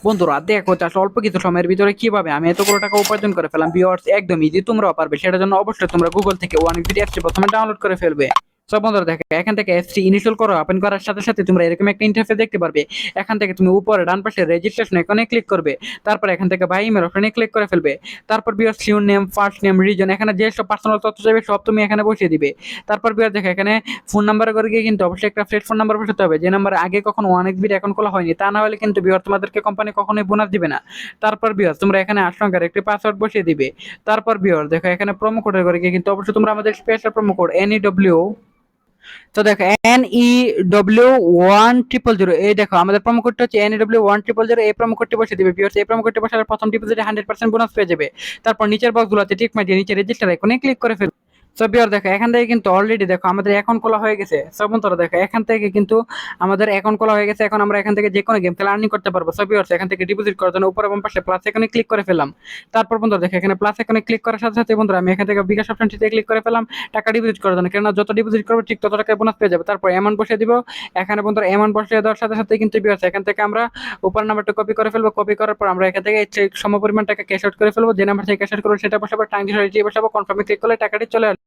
বন্ধুরা দেখো জাস্ট অল্প কিছু সময়ের ভিতরে কিভাবে আমি এতগুলো টাকা উপার্জন করে ফেলাম ভিউয়ার্স, একদম ইজি, তোমরাও পারবে। সেটার জন্য অবশ্যই তোমরা গুগল থেকে ওয়ান এক্সিট অ্যাপসটি প্রথমে ডাউনলোড করে ফেলবে। সব বন্ধুরা দেখো, এখান থেকে অ্যাপসটি ইনস্টল করো। ওপেন করার সাথে সাথে তোমরা এরকম একটা ইন্টারফেস দেখতে পারবে। এখান থেকে তুমি উপরে ডান পাশে রেজিস্ট্রেশন এখানে ক্লিক করবে। তারপর এখান থেকে বাই ইমেল অপশনে ক্লিক করে ফেলবে। তারপর viewers sure name, first name, reason, এখানে যে সব পার্সোনাল তথ্য চাইবে সব তুমি এখানে বসিয়ে দিবে। তারপর ভিউয়ার্স দেখো, এখানে ফোন নাম্বার করে গিয়ে কিন্তু অবশ্যই একটা ফ্রেশ ফোন নাম্বার বসাতে হবে, যে নাম্বার আগে কখনো ওয়ান এক্সবিট অ্যাকাউন্ট খোলা হয়নি। তা না হলে কিন্তু ভিউয়ার্স তোমাদেরকে কোম্পানি কখনোই বোনাস দিবে না। তারপর ভিউয়ার্স তোমরা এখানে 8 সংখ্যার একটি পাসওয়ার্ড বসিয়ে দিবে। তারপর ভিউয়ার্স দেখো, এখানে প্রোমো কোডের করে গিয়ে কিন্তু অবশ্যই তোমরা আমাদের স্পেশাল প্রোমো কোড NEW, তো দেখো NEW1000, এই দেখো আমাদের প্রোমো কোডটা হচ্ছে NEW1000, এই প্রোমো কোডটি বসিয়ে দিবে ভিউয়ার্স। এই প্রোমো কোডটি বসালে প্রথম ডিপোজিটে 100% বোনাস পেয়ে যাবে। তারপর নিচের বক্সগুলোতে টিক মারিয়ে নিচে রেজিস্টার আইকনে ক্লিক করে ফেলবে। সো ভিউয়ার দেখো, এখান থেকে কিন্তু অলরেডি দেখো আমাদের অ্যাকাউন্ট খোলা হয়ে গেছে। সো বন্ধুরা দেখো, এখান থেকে কিন্তু আমাদের অ্যাকাউন্ট খোলা হয়ে গেছে। এখন আমরা এখান থেকে যে কোনো গেম খেলে আর্নিং করতে পারবো। সো ভিউয়ার্স এখান থেকে ডিপোজিট করার জন্য উপরে বাম পাশে প্লাস আইকনে ক্লিক করে ফেললাম। তারপর বন্ধুরা দেখো, এখানে প্লাস আইকনে ক্লিক করার সাথে সাথে বন্ধুরা আমি এখান থেকে বিকাশ অপশনটিতে ক্লিক করে ফেললাম টাকা ডিপোজিট করার জন্য। কেননা যত ডিপোজিট করবে ঠিক তত টাকা বোনাস পেয়ে যাবে। তারপর অ্যামাউন্ট বসিয়ে দিব। এখানে বন্ধুরা অ্যামাউন্ট বসিয়ে দেওয়ার সাথে সাথে কিন্তু ভিউয়ার্স এখান থেকে আমরা উপর নাম্বারটা কপি করে ফেলবো। কপি করার পর আমরা এখান থেকে সম পরিমাণ টাকা ক্যাশ আউট করে ফেলবো। যে নাম্বার থেকে ক্যাশ আউট করবো সেটা বসাবো, ট্রানজেকশন আইডি বসাবো, কনফার্মে ক্লিক করলে টাকাটি চলে আসবে।